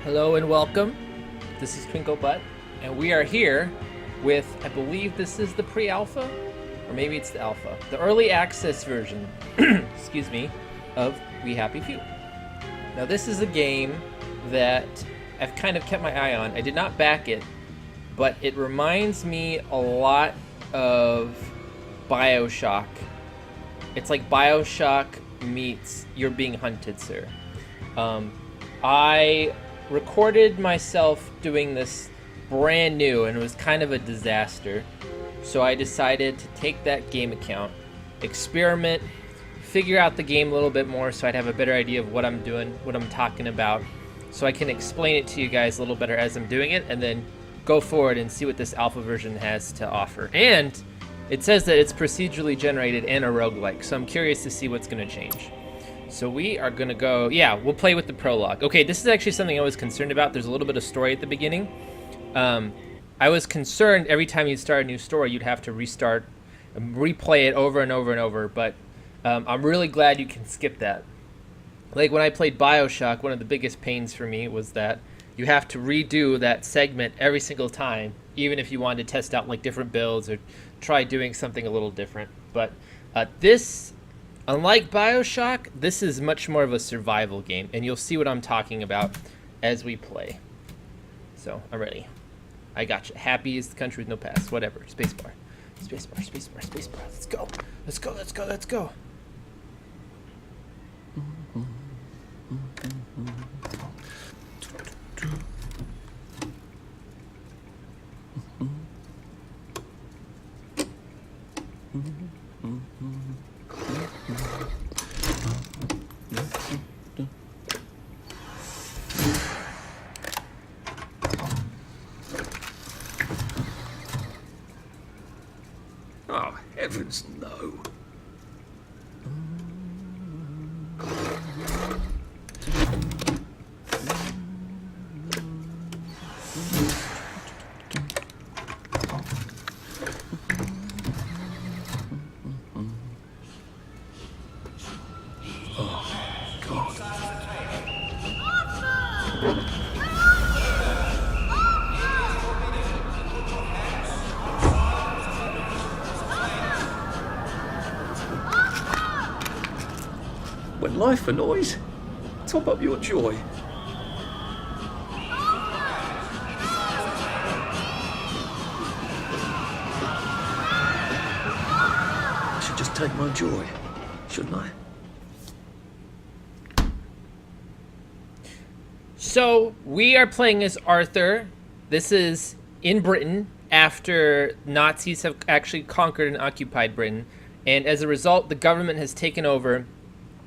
Hello and welcome. This is Twinkle Butt, and we are here with, I believe this is the pre-alpha, or maybe it's the alpha, the early access version, excuse me, of We Happy Few. Now this is a game that I've kind of kept my eye on. I did not back it, but it reminds me a lot of BioShock. It's like BioShock meets You're Being Hunted, Sir. I recorded myself doing this brand new, and it was kind of a disaster. So I decided to take that game account, experiment, figure out the game a little bit more so I'd have a better idea of what I'm doing, what I'm talking about, so I can explain it to you guys a little better as I'm doing it, and then go forward and see what this alpha version has to offer. And it says that it's procedurally generated and a roguelike, so I'm curious to see what's going to change. So we are going to go, we'll play with the prologue. Okay, this is actually something I was concerned about. There's a little bit of story at the beginning. I was concerned every time you start a new story, you'd have to restart and replay it over and over and over, but I'm really glad you can skip that. Like when I played BioShock, one of the biggest pains for me was that you have to redo that segment every single time, even if you wanted to test out like different builds or try doing something a little different. But this, unlike BioShock, this is much more of a survival game, and you'll see what I'm talking about as we play. So, I'm ready. I got you. Happy is the country with no past. Whatever. Spacebar. Spacebar, spacebar, spacebar. Let's go. Let's go, let's go, let's go. Oh, heavens no. Oh, God. When life annoys, top up your joy. I should just take my joy, shouldn't I? So, we are playing as Arthur. This is in Britain after Nazis have actually conquered and occupied Britain. And as a result, the government has taken over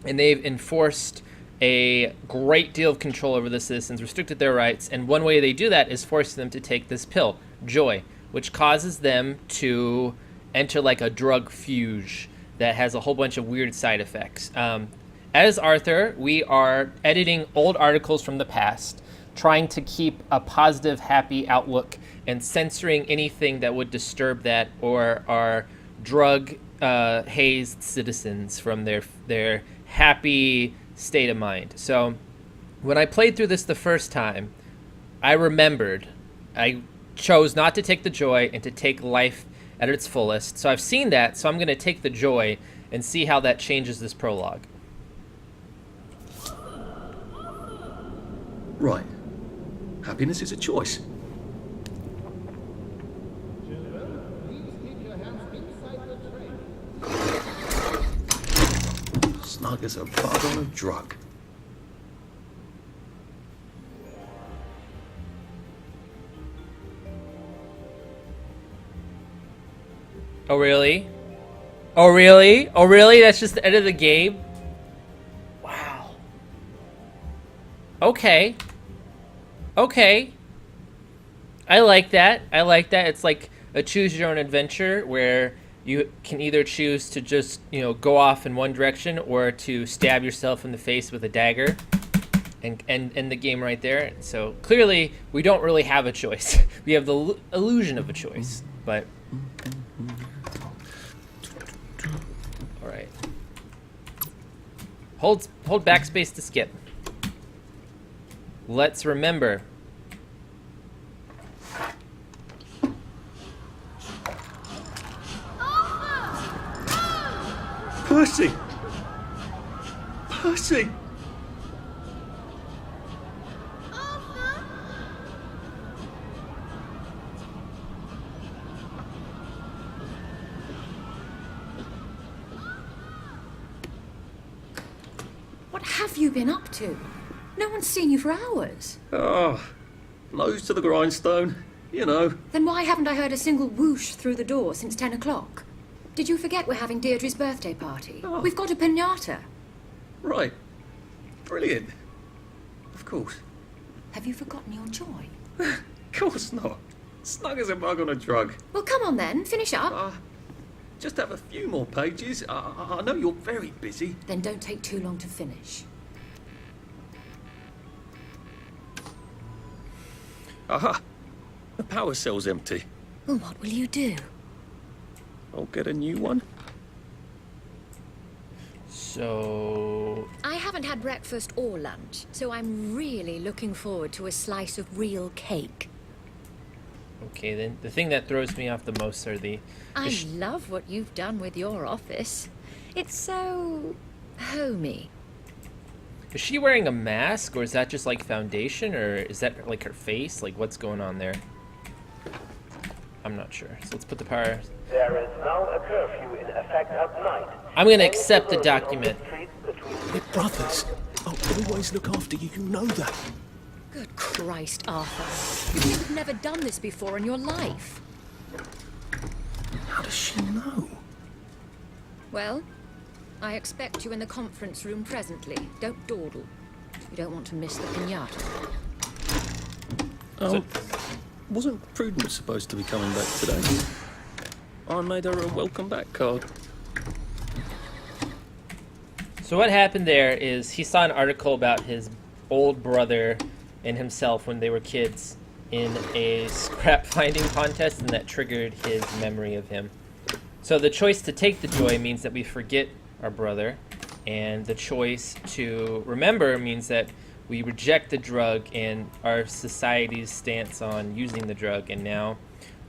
and they've enforced a great deal of control over the citizens, restricted their rights. And one way they do that is forcing them to take this pill, Joy, which causes them to enter like a drug fugue that has a whole bunch of weird side effects. As Arthur, we are editing old articles from the past, trying to keep a positive, happy outlook and censoring anything that would disturb that or our drug hazed citizens from their happy state of mind. So when I played through this the first time, I remembered I chose not to take the joy and to take life at its fullest. So I've seen that, so I'm going to take the joy and see how that changes this prologue. Right. Happiness is a choice. Snug as a bug on a drug. Oh, really? Oh, really? Oh, really? That's just the end of the game? Wow. Okay. Okay. I like that. I like that. It's like a choose your own adventure where you can either choose to just, go off in one direction or to stab yourself in the face with a dagger and end the game right there. So clearly we don't really have a choice. We have the illusion of a choice, but all right. Hold backspace to skip. Let's remember. Percy! Percy! What have you been up to? No one's seen you for hours. Oh, nose to the grindstone. You know. Then why haven't I heard a single whoosh through the door since 10 o'clock? Did you forget we're having Deirdre's birthday party? Oh. We've got a piñata. Right. Brilliant. Of course. Have you forgotten your joy? Of course not. Snug as a bug on a drug. Well, come on then, finish up. Just have a few more pages. I know you're very busy. Then don't take too long to finish. Aha! The power cell's empty. Well, what will you do? I'll get a new one. So... I haven't had breakfast or lunch, so I'm really looking forward to a slice of real cake. Okay, then the thing that throws me off the most are the... I love what you've done with your office. It's so... homey. Is she wearing a mask, or is that just like foundation, or is that like her face? Like, what's going on there? I'm not sure. So let's put the power... There is now a curfew in effect at night. I'm gonna accept the document. They're brothers. I'll always look after you, you know that. Good Christ, Arthur. You've never done this before in your life. How does she know? Well, I expect you in the conference room presently. Don't dawdle. You don't want to miss the piñata. Oh, wasn't Prudence supposed to be coming back today? I made her a welcome back card. So what happened there is he saw an article about his old brother and himself when they were kids in a scrap finding contest, and that triggered his memory of him. So the choice to take the joy means that we forget our brother, and the choice to remember means that we reject the drug and our society's stance on using the drug, and now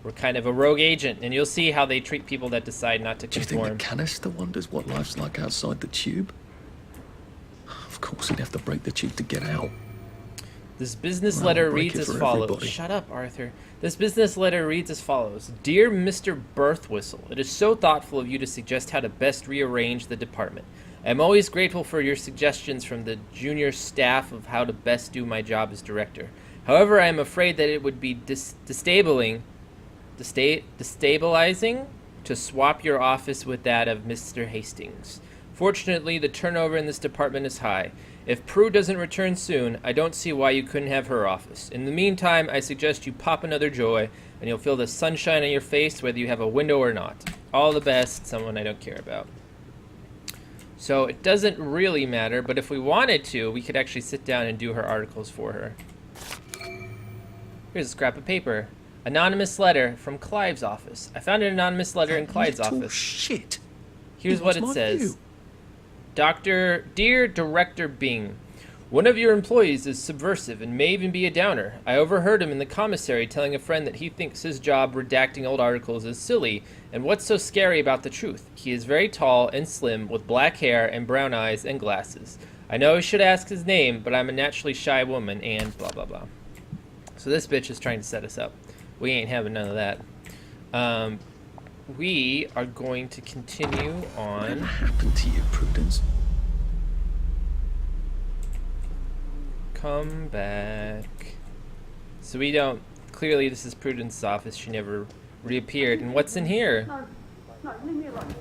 we're kind of a rogue agent, and you'll see how they treat people that decide not to Do you conform. think the canister wonders what life's like outside the tube? Of course he'd have to break the tube to get out. This business Well, letter break reads it as for follows. everybody. Shut up, Arthur. This business letter reads as follows. Dear Mr. Birthwhistle, it is so thoughtful of you to suggest how to best rearrange the department. I am always grateful for your suggestions from the junior staff of how to best do my job as director. However, I am afraid that it would be destabilizing to swap your office with that of Mr. Hastings. Fortunately, the turnover in this department is high. If Prue doesn't return soon, I don't see why you couldn't have her office. In the meantime, I suggest you pop another joy, and you'll feel the sunshine on your face whether you have a window or not. All the best, someone I don't care about. So it doesn't really matter, but if we wanted to, we could actually sit down and do her articles for her. Here's a scrap of paper. Anonymous letter from Clive's office. I found an anonymous letter in Clyde's Little office. shit. Here's He what wants it my says. view. Dear Director Bing, one of your employees is subversive and may even be a downer. I overheard him in the commissary telling a friend that he thinks his job redacting old articles is silly, and what's so scary about the truth? He is very tall and slim, with black hair and brown eyes and glasses. I know I should ask his name, but I'm a naturally shy woman, and blah blah blah. So this bitch is trying to set us up. We ain't having none of that. We are going to continue on. What happened to you, Prudence? Come back. So we don't. Clearly, this is Prudence's office. She never reappeared. And what's in here? No, no, leave me alone.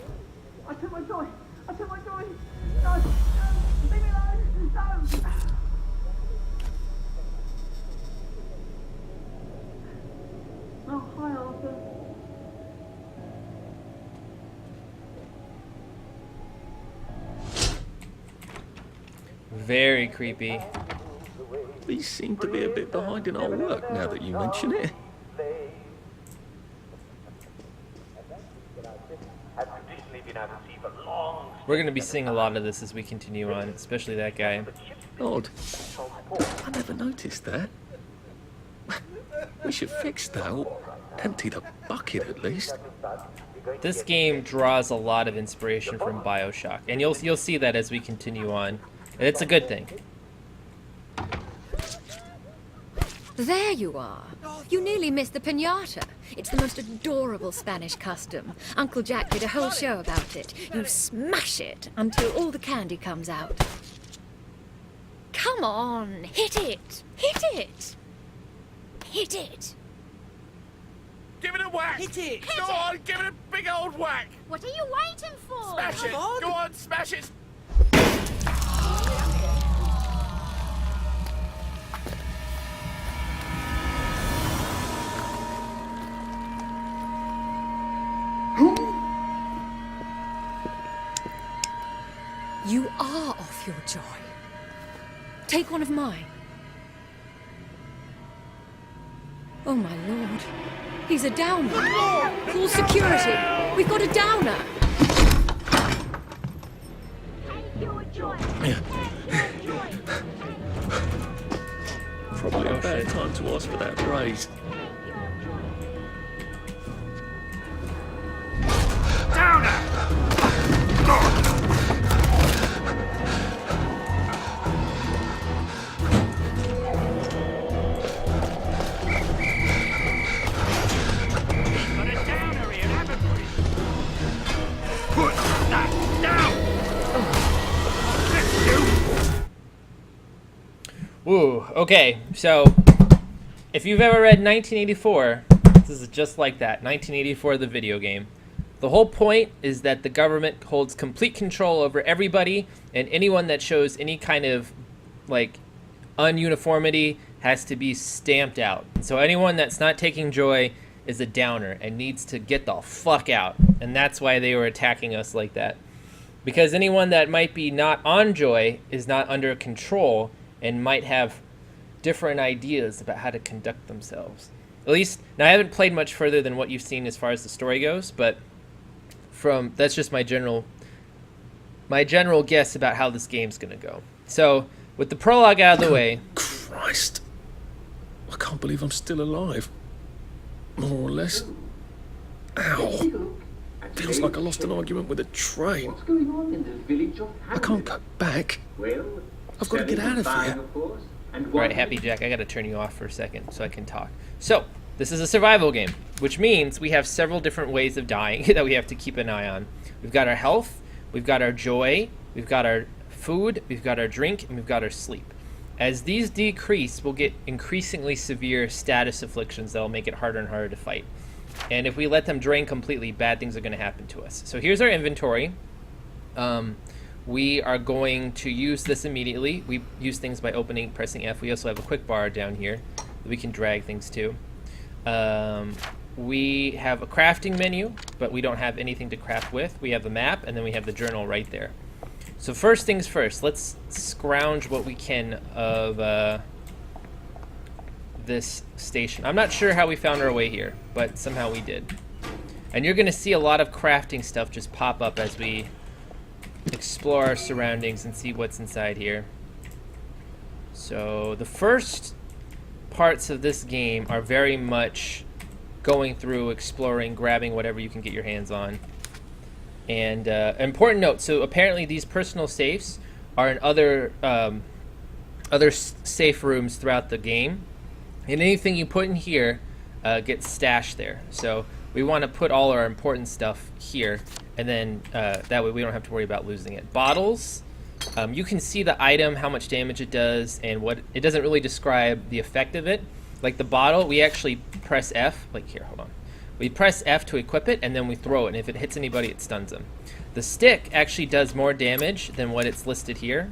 I took my joy. I took my joy. No, no, leave me alone. No. Oh, hi, Arthur. Very creepy. We seem to be a bit behind in our work now that you mention it. Has traditionally been out at sea for long. We're going to be seeing a lot of this as we continue on, especially that guy. Odd. 1984. I never noticed that. We should fix that. Or empty the bucket at least. This game draws a lot of inspiration from BioShock, and you'll see that as we continue on. And it's a good thing. There you are. You nearly missed the piñata. It's the most adorable Spanish custom. Uncle Jack did a whole show about it. You smash it until all the candy comes out. Come on, hit it! Hit it! Hit it! Give it a whack! Hit it! Go on, give it a big old whack! What are you waiting for? Smash it! Come on. Go on, smash it! You are off your joy. Take one of mine. Oh my lord. He's a downer. Call security. We've got a downer. Probably a bad time to ask for that raise. Ooh, okay, so if you've ever read 1984, this is just like that. 1984, the video game. The whole point is that the government holds complete control over everybody, and anyone that shows any kind of, like, ununiformity has to be stamped out. So anyone that's not taking joy is a downer and needs to get the fuck out. And that's why they were attacking us like that. Because anyone that might be not on joy is not under control and might have different ideas about how to conduct themselves. At least, now I haven't played much further than what you've seen as far as the story goes, but that's just my general guess about how this game's gonna go. So, with the prologue out of the way... Christ. I can't believe I'm still alive. More or less. Ow. Feels like I lost an argument with a train. What's going on in the village of I can't go back. Well, I've got to get out of here. Alright, Happy Jack, I gotta turn you off for a second so I can talk. So, this is a survival game, which means we have several different ways of dying that we have to keep an eye on. We've got our health, we've got our joy, we've got our food, we've got our drink, and we've got our sleep. As these decrease, we'll get increasingly severe status afflictions that'll make it harder and harder to fight. And if we let them drain completely, bad things are going to happen to us. So here's our inventory. We are going to use this immediately. We use things by pressing F. We also have a quick bar down here that we can drag things to. We have a crafting menu, but we don't have anything to craft with. We have the map, and then we have the journal right there. So first things first, let's scrounge what we can of this station. I'm not sure how we found our way here, but somehow we did. And you're going to see a lot of crafting stuff just pop up as we explore our surroundings and see what's inside here. So the first parts of this game are very much going through, exploring, grabbing whatever you can get your hands on. And important note, so apparently these personal safes are in other safe rooms throughout the game, and anything you put in here gets stashed there. So we want to put all our important stuff here, and then that way we don't have to worry about losing it. Bottles, you can see the item, how much damage it does, and what it doesn't really describe the effect of it. Like the bottle, we actually press F, like here, hold on. We press F to equip it, and then we throw it, and if it hits anybody, it stuns them. The stick actually does more damage than what it's listed here.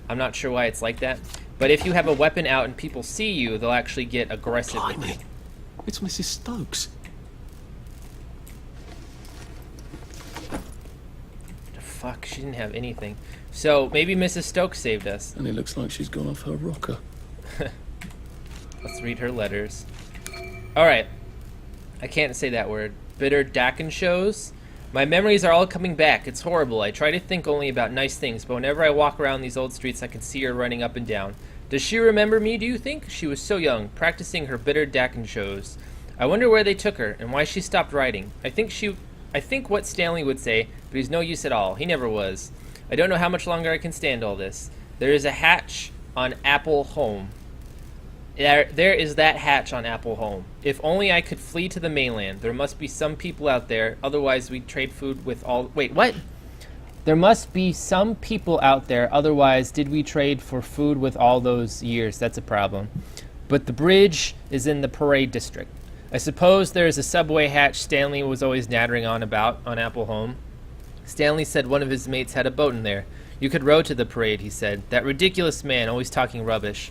I'm not sure why it's like that. But if you have a weapon out and people see you, they'll actually get aggressive with you. It's Mrs. Stokes. Fuck, she didn't have anything. So maybe Mrs. Stokes saved us. And it looks like she's gone off her rocker. Let's read her letters. Alright. I can't say that word. Bitter Dakin shows. My memories are all coming back. It's horrible. I try to think only about nice things, but whenever I walk around these old streets, I can see her running up and down. Does she remember me, do you think? She was so young, practicing her bitter Dakin shows. I wonder where they took her and why she stopped writing. I think what Stanley would say, but he's no use at all. He never was. I don't know how much longer I can stand all this. There is a hatch on Apple Home. There is that hatch on Apple Home. If only I could flee to the mainland. There must be some people out there. Otherwise, we'd trade food with all... Wait, what? There must be some people out there. Otherwise, did we trade for food with all those years? That's a problem. But the bridge is in the Parade District. I suppose there is a subway hatch Stanley was always nattering on about on Apple Home. Stanley said one of his mates had a boat in there. You could row to the parade, he said. That ridiculous man, always talking rubbish.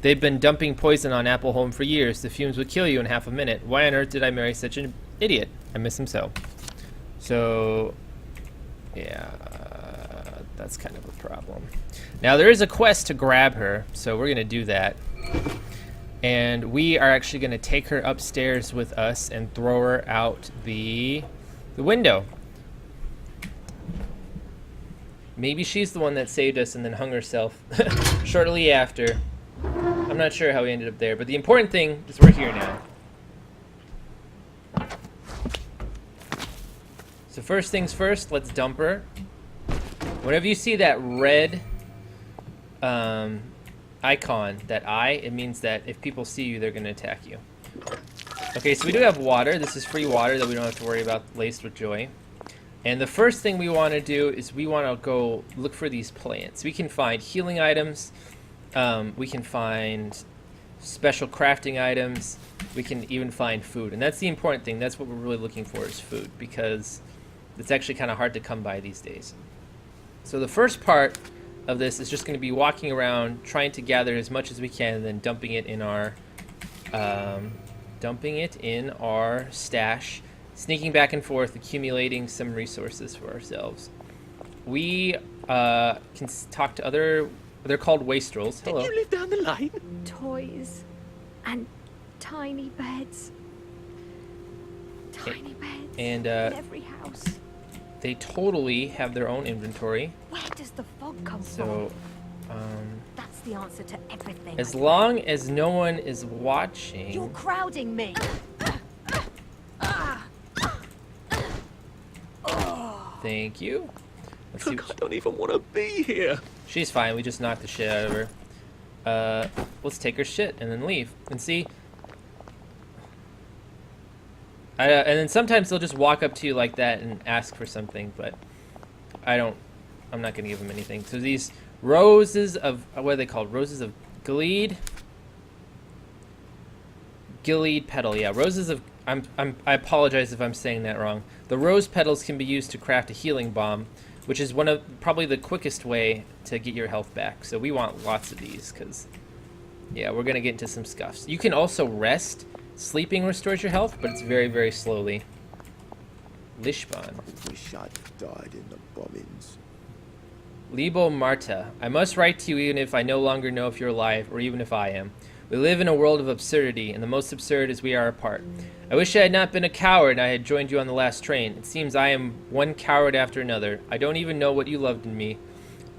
They've been dumping poison on Apple Home for years. The fumes would kill you in half a minute. Why on earth did I marry such an idiot? I miss him so. So, yeah, that's kind of a problem. Now, there is a quest to grab her, so we're going to do that. And we are actually going to take her upstairs with us and throw her out the window. Maybe she's the one that saved us and then hung herself shortly after. I'm not sure how we ended up there, but the important thing is we're here now. So first things first, let's dump her. Whenever you see that red icon, that eye, it means that if people see you, they're going to attack you. Okay, so we do have water. This is free water that we don't have to worry about, laced with joy. And the first thing we want to do is we want to go look for these plants. We can find healing items. We can find special crafting items. We can even find food. And that's the important thing. That's what we're really looking for is food, because it's actually kind of hard to come by these days. So the first part of this is just going to be walking around, trying to gather as much as we can, and then dumping it in our stash, sneaking back and forth, accumulating some resources for ourselves. We can talk to other... They're called wastrels. Hello. Did you live down the lane? Toys and tiny beds. Tiny beds And in every house. they totally have their own inventory. Where does the fog come So, from? That's the answer to everything. as long as no one is You're watching... crowding me. Thank you. Let's see. Look, I don't even want to be here. She's fine. We just knocked the shit out of her. Let's take her shit and then leave. And see... and then sometimes they'll just walk up to you like that and ask for something, but I'm not going to give them anything. So these roses of... What are they called? Roses of Gilead? Gilead petal, yeah. Roses of... I apologize if I'm saying that wrong. The rose petals can be used to craft a healing bomb, which is one of probably the quickest way to get your health back. So we want lots of these, because, yeah, we're going to get into some scuffs. You can also rest. Sleeping restores your health, but it's very, very slowly. Lishban. Wish I'd died in the bombings. Libo Marta. I must write to you even if I no longer know if you're alive, or even if I am. We live in a world of absurdity, and the most absurd is we are apart. I wish I had not been a coward and I had joined you on the last train. It seems I am one coward after another. I don't even know what you loved in me.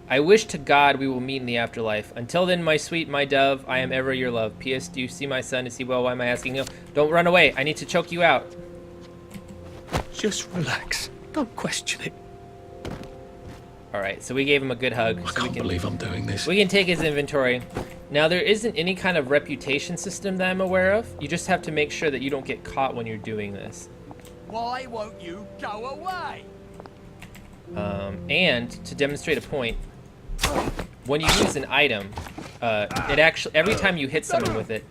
I wish to God we will meet in the afterlife. Until then, my sweet, my dove, I am ever your love. P.S. Do you see my son? Is he well? Why am I asking you? Don't run away. I need to choke you out. Just relax. Don't question it. Alright, so we gave him a good hug. I So can't believe I'm doing this. we can take his inventory. Now, there isn't any kind of reputation system that I'm aware of. You just have to make sure that you don't get caught when you're doing this. Why won't you go away? And to demonstrate a point, when you use an item, it actually, every time you hit someone with it,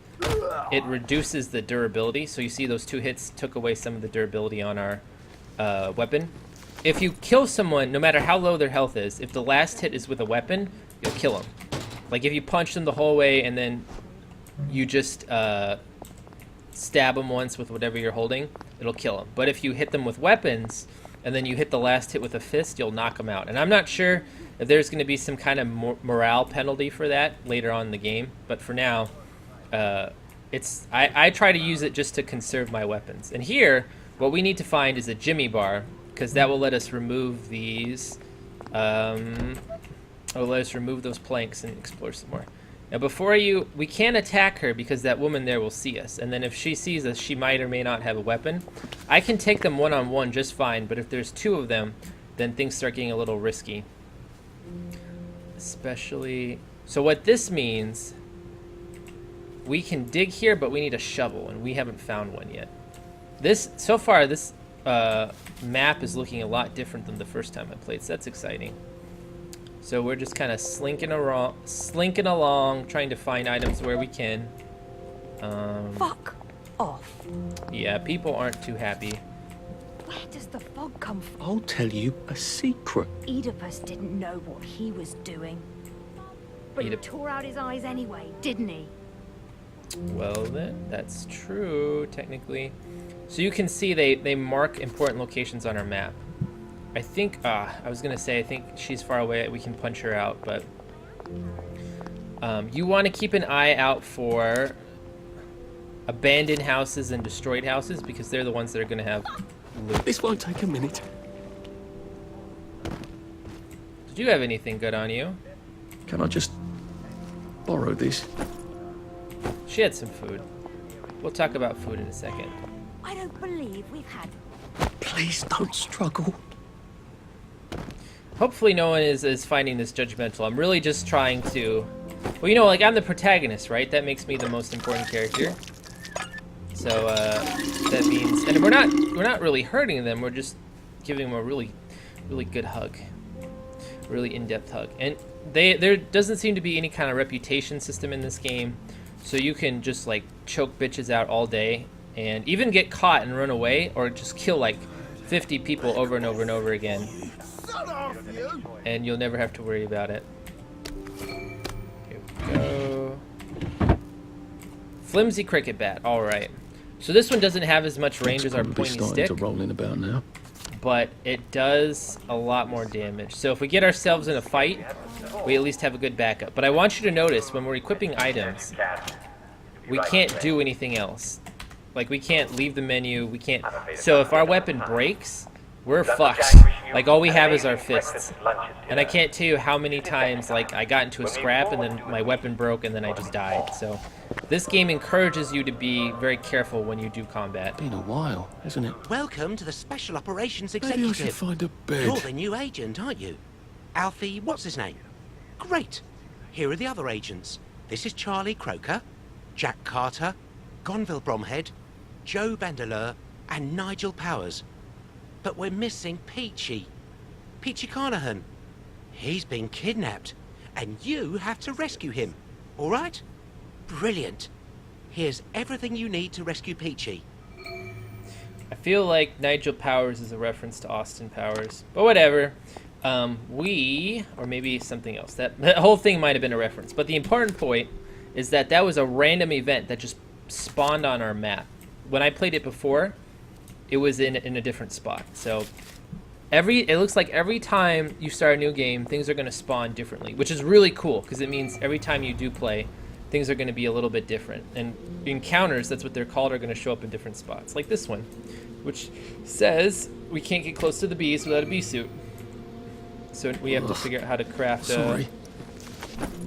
it reduces the durability. So you see those 2 hits took away some of the durability on our weapon. If you kill someone, no matter how low their health is, if the last hit is with a weapon, you'll kill them. Like if you punch them the whole way and then you just stab them once with whatever you're holding, it'll kill them. But if you hit them with weapons and then you hit the last hit with a fist, you'll knock them out. And I'm not sure if there's going to be some kind of morale penalty for that later on in the game. But for now, I try to use it just to conserve my weapons. And here, what we need to find is a Jimmy bar, because that will let us remove these. It'll let us remove those planks and explore some more. Now we can't attack her because that woman there will see us. And then if she sees us, she might or may not have a weapon. I can take them one-on-one just fine, but if there's two of them, then things start getting a little risky. Especially... So what this means, we can dig here, but we need a shovel, and we haven't found one yet. So far, this map is looking a lot different than the first time I played, so that's exciting. So we're just kind of slinking along, trying to find items where we can. Fuck off. Yeah, people aren't too happy. Where does the fog come from? I'll tell you a secret. Oedipus didn't know what he was doing. But he tore out his eyes anyway, didn't he? Well then, that's true, technically. So you can see they mark important locations on our map. I think, I was gonna say, I think she's far away, we can punch her out, but... you want to keep an eye out for abandoned houses and destroyed houses, because they're the ones that are gonna have loot. This won't take a minute. Did you have anything good on you? Can I just borrow this? She had some food. We'll talk about food in a second. I don't believe we've had... Please don't struggle. Hopefully no one is finding this judgmental. I'm really just trying to... Well, you know, like, I'm the protagonist, right? That makes me the most important character. So, that means... And we're not really hurting them. We're just giving them a really, really good hug. Really in-depth hug. And there doesn't seem to be any kind of reputation system in this game. So you can just, like, choke bitches out all day. And even get caught and run away. Or just kill, like, 50 people over and over and over again. And you'll never have to worry about it. Here we go. Flimsy cricket bat. Alright. So this one doesn't have as much range as our pointy stick. To rolling about now. But it does a lot more damage. So if we get ourselves in a fight, we at least have a good backup. But I want you to notice, when we're equipping items, we can't do anything else. Like, we can't leave the menu, we can't... So if our weapon breaks, we're fucked. Like, all we have is our fists. And I can't tell you how many times, like, I got into a scrap and then my weapon broke and then I just died. So this game encourages you to be very careful when you do combat. Been a while, hasn't it? Welcome to the Special Operations Maybe I should Executive. find a bed. You're the new agent, aren't you? Alfie, what's his name? Great. Here are the other agents. This is Charlie Croker, Jack Carter, Gonville Bromhead, Joe Vandeleur, and Nigel Powers. But we're missing Peachy. Peachy Carnahan. He's been kidnapped, and you have to rescue him. All right? Brilliant. Here's everything you need to rescue Peachy. I feel like Nigel Powers is a reference to Austin Powers, but whatever. Or maybe something else. That whole thing might have been a reference. But the important point is that was a random event that just spawned on our map. When I played it before, it was in a different spot. So it looks like every time you start a new game, things are going to spawn differently, which is really cool because it means every time you do play, things are going to be a little bit different. And encounters, that's what they're called, are going to show up in different spots, like this one, which says we can't get close to the bees without a bee suit. So we have to figure out how to craft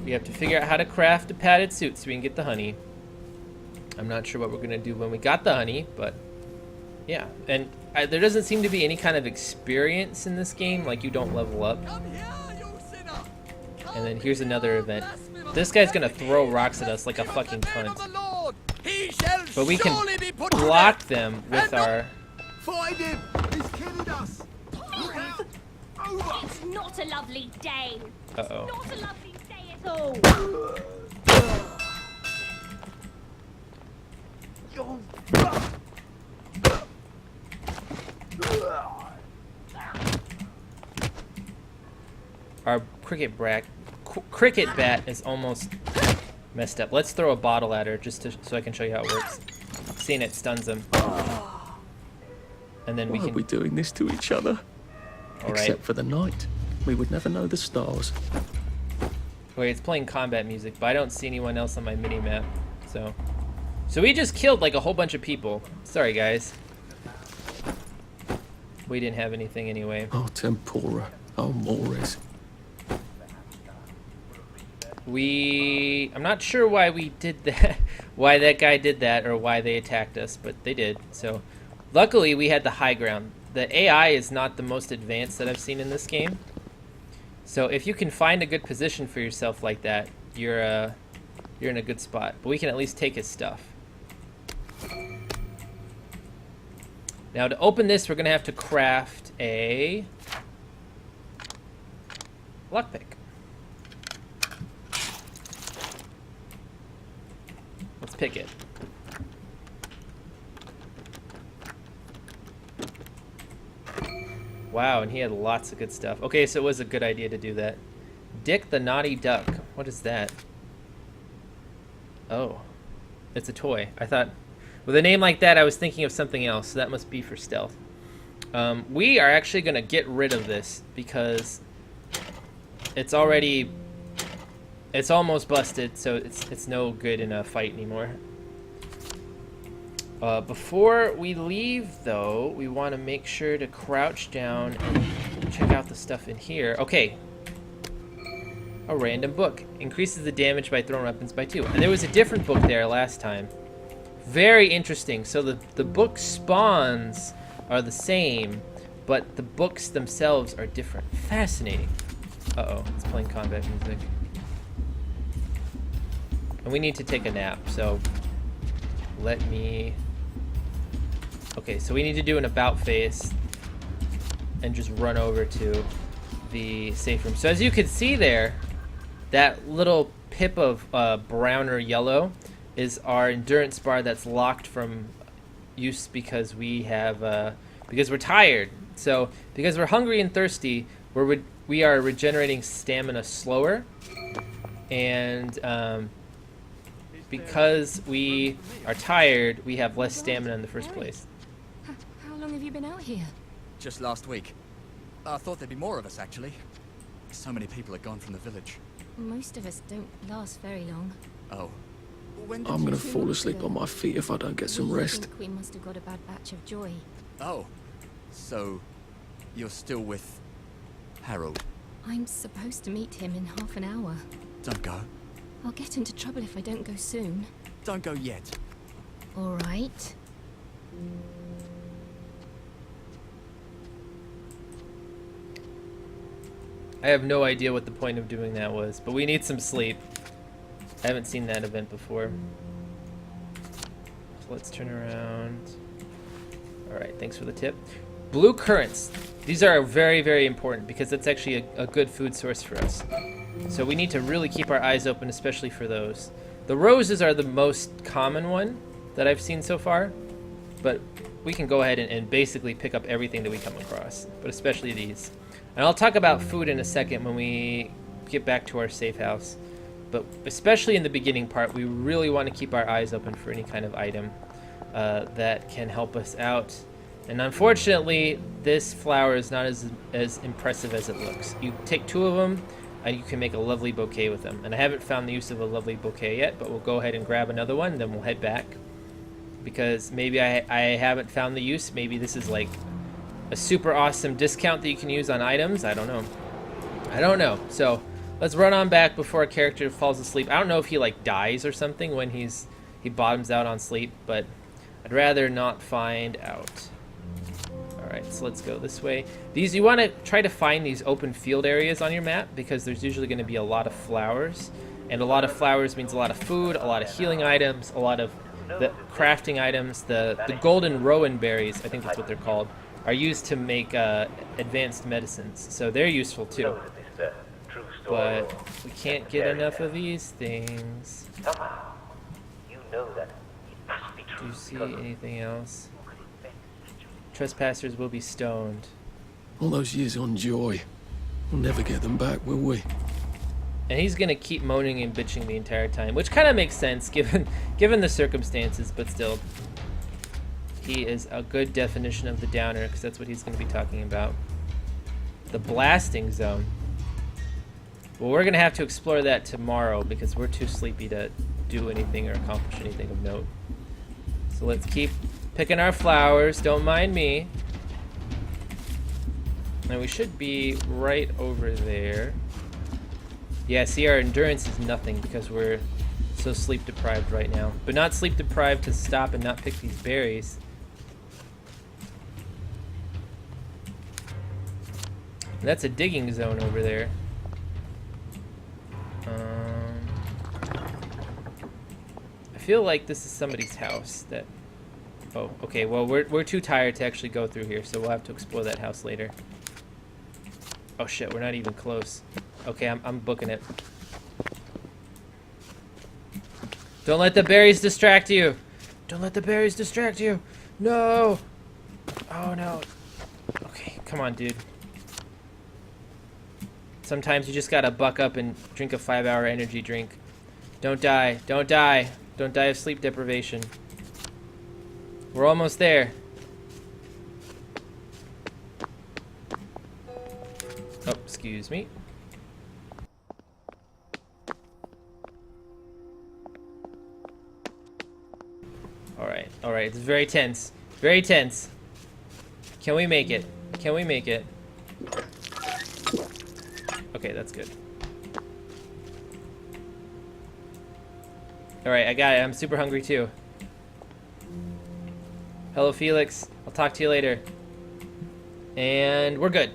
we have to figure out how to craft a padded suit so we can get the honey. I'm not sure what we're going to do when we got the honey, but yeah. And there doesn't seem to be any kind of experience in this game, like you don't level up. And then here's another event. This guy's going to throw rocks at us like a fucking cunt. But we can block them with our... Find him! He's killing us! It's not a lovely day. Uh-oh. Not a lovely day at all. Our cricket bat is almost messed up. Let's throw a bottle at her just so I can show you how it works. Seeing it stuns him. And then we Why can... are we doing this to each other? All right. Except for the night. We would never know the stars. Wait, it's playing combat music, but I don't see anyone else on my mini-map. So we just killed like a whole bunch of people. Sorry, guys. We didn't have anything anyway. Oh, tempora. Oh, mores. I'm not sure why we did that, why that guy did that, or why they attacked us, but they did. So, luckily we had the high ground. The AI is not the most advanced that I've seen in this game. So if you can find a good position for yourself like that, you're in a good spot. But we can at least take his stuff. Now to open this, we're gonna have to craft a lockpick. Let's pick it. Wow, and he had lots of good stuff. Okay, so it was a good idea to do that. Dick the Naughty Duck. What is that? Oh, it's a toy. I thought, with a name like that, I was thinking of something else. So that must be for stealth. We are actually going to get rid of this because it's already... It's almost busted, so it's no good in a fight anymore. Before we leave, though, we want to make sure to crouch down and check out the stuff in here. Okay. A random book. Increases the damage by thrown weapons by 2. And there was a different book there last time. Very interesting. So the book spawns are the same, but the books themselves are different. Fascinating. Uh-oh, it's playing combat music. And we need to take a nap, so let me... Okay, so we need to do an about face and just run over to the safe room. So as you can see there, that little pip of brown or yellow is our endurance bar that's locked from use because we have because we're tired. So because we're hungry and thirsty, we are regenerating stamina slower, and because we are tired, we have less stamina in the first place. How long have you been out here? Just last week. I thought there'd be more of us, actually. So many people are gone from the village. Most of us don't last very long. Oh. I'm gonna fall asleep on my feet if I don't get some rest. I think we must have got a bad batch of joy. Oh. So, you're still with Harold? I'm supposed to meet him in half an hour. Don't go. I'll get into trouble if I don't go soon. Don't go yet. All right. I have no idea what the point of doing that was, but we need some sleep. I haven't seen that event before. So let's turn around. Alright, thanks for the tip. Blue currants. These are very, very important because it's actually a good food source for us. So we need to really keep our eyes open, especially for those. The roses are the most common one that I've seen so far, but we can go ahead and basically pick up everything that we come across, but especially these. And I'll talk about food in a second when we get back to our safe house. But especially in the beginning part, we really want to keep our eyes open for any kind of item that can help us out. And unfortunately, this flower is not as impressive as it looks. You take 2 of them, and you can make a lovely bouquet with them. And I haven't found the use of a lovely bouquet yet, but we'll go ahead and grab another one, then we'll head back. Because maybe I haven't found the use. Maybe this is like a super awesome discount that you can use on items. I don't know. So let's run on back before our character falls asleep. I don't know if he like dies or something when he bottoms out on sleep, but I'd rather not find out. Alright, so let's go this way. You want to try to find these open field areas on your map because there's usually going to be a lot of flowers. And a lot of flowers means a lot of food, a lot of healing items, a lot of the crafting items. The golden rowan berries, I think that's what they're called, are used to make advanced medicines. So they're useful too. But we can't get enough of these things. Do you see anything else? Trespassers will be stoned. All those years on Joy. We'll never get them back, will we? And he's gonna keep moaning and bitching the entire time, which kind of makes sense given the circumstances, but still. He is a good definition of the downer, because that's what he's gonna be talking about. The blasting zone. Well, we're gonna have to explore that tomorrow, because we're too sleepy to do anything or accomplish anything of note. So let's keep picking our flowers, don't mind me. And we should be right over there. Yeah, see, our endurance is nothing because we're so sleep deprived right now. But not sleep deprived to stop and not pick these berries. And that's a digging zone over there. I feel like this is somebody's house that... Oh, okay, well, we're too tired to actually go through here, so we'll have to explore that house later. Oh shit, we're not even close. Okay, I'm booking it. Don't let the berries distract you! Don't let the berries distract you! No! Oh no. Okay, come on, dude. Sometimes you just gotta buck up and drink a 5-hour energy drink. Don't die. Don't die. Don't die of sleep deprivation. We're almost there. Oh, excuse me. Alright, alright. It's very tense. Very tense. Can we make it? Can we make it? Okay, that's good. Alright, I got it. I'm super hungry too. Hello, Felix. I'll talk to you later. And we're good.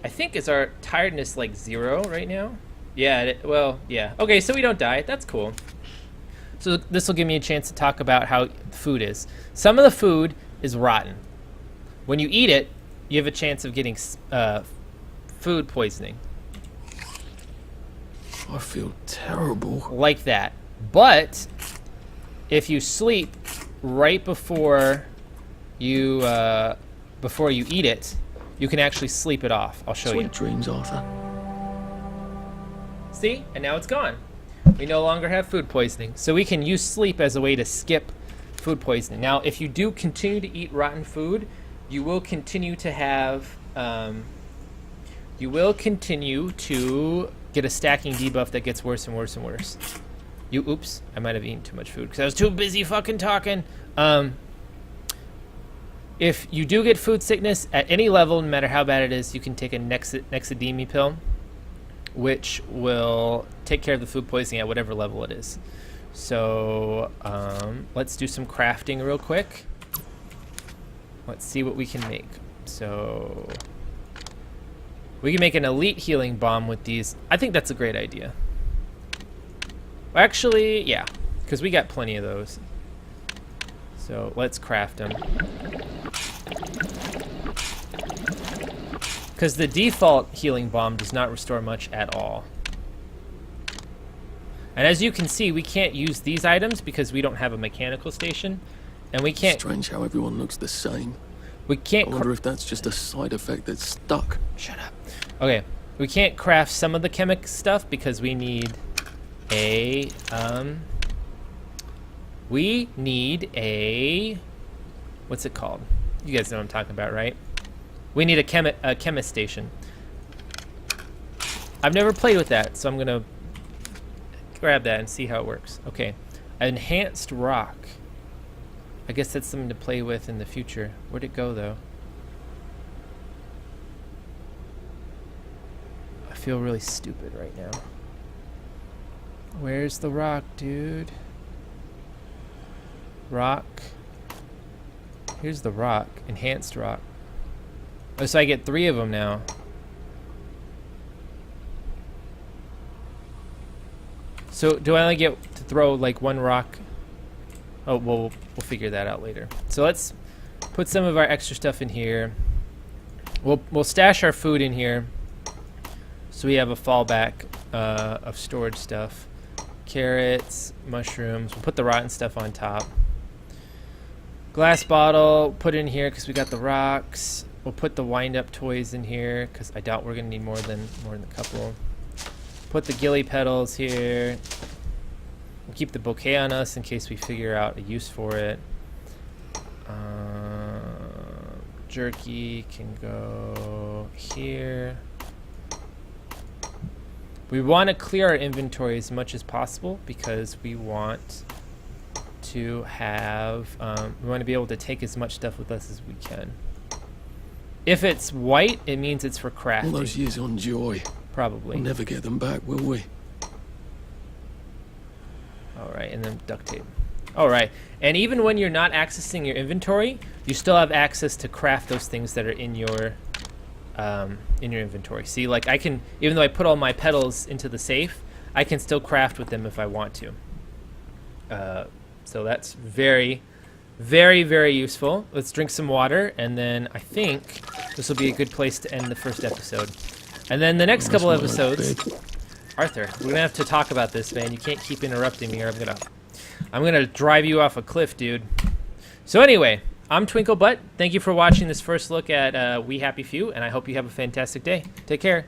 I think is our tiredness like 0 right now? Yeah, well, yeah. Okay, so we don't die. That's cool. So this will give me a chance to talk about how food is. Some of the food is rotten. When you eat it, you have a chance of getting food poisoning. I feel terrible. Like that. But if you sleep right before you eat it, you can actually sleep it off. I'll show you. Sweet dreams, Arthur. See? And now it's gone. We no longer have food poisoning. So we can use sleep as a way to skip food poisoning. Now, if you do continue to eat rotten food, you will continue to have you will continue to get a stacking debuff that gets worse and worse and worse. Oops, I might have eaten too much food because I was too busy fucking talking. If you do get food sickness at any level, no matter how bad it is, you can take a Nexideme pill, which will take care of the food poisoning at whatever level it is. So let's do some crafting real quick. Let's see what we can make. So we can make an elite healing bomb with these. I think that's a great idea. Actually, yeah, because we got plenty of those. So let's craft them. Because the default healing bomb does not restore much at all. And as you can see, we can't use these items because we don't have a mechanical station. And we can't... Strange how everyone looks the same. We can't... I wonder if that's just a side effect that's stuck. Shut up. Okay, we can't craft some of the chemic stuff because we need a... we need a... What's it called? You guys know what I'm talking about, right? We need a chemist station. I've never played with that, so I'm gonna grab that and see how it works. Okay, enhanced rock. I guess that's something to play with in the future. Where'd it go, though? I feel really stupid right now. Where's the rock, dude? Rock. Here's the rock. Enhanced rock. Oh, so I get 3 of them now. So do I only get to throw like 1 rock? Oh, well, we'll figure that out later. So let's put some of our extra stuff in here. We'll stash our food in here so we have a fallback of storage stuff. Carrots, mushrooms. We'll put the rotten stuff on top. Glass bottle, put in here because we got the rocks. We'll put the wind-up toys in here because I doubt we're gonna need more than a couple. Put the ghillie petals here. We'll keep the bouquet on us in case we figure out a use for it. Jerky can go here. We want to clear our inventory as much as possible because we want to have, we want to be able to take as much stuff with us as we can. If it's white, it means it's for crafting. All those years on Joy, Probably. We'll never get them back, will we? Alright, and then duct tape. Alright, and even when you're not accessing your inventory, you still have access to craft those things that are in your inventory. See, like I can, even though I put all my petals into the safe, I can still craft with them if I want to. So that's very, very, very useful. Let's drink some water, and then I think this will be a good place to end the first episode. And then the next couple episodes, Arthur, we're gonna have to talk about this, man. You can't keep interrupting me, or I'm gonna drive you off a cliff, dude. So anyway, I'm Twinklebutt. Thank you for watching this first look at We Happy Few, and I hope you have a fantastic day. Take care.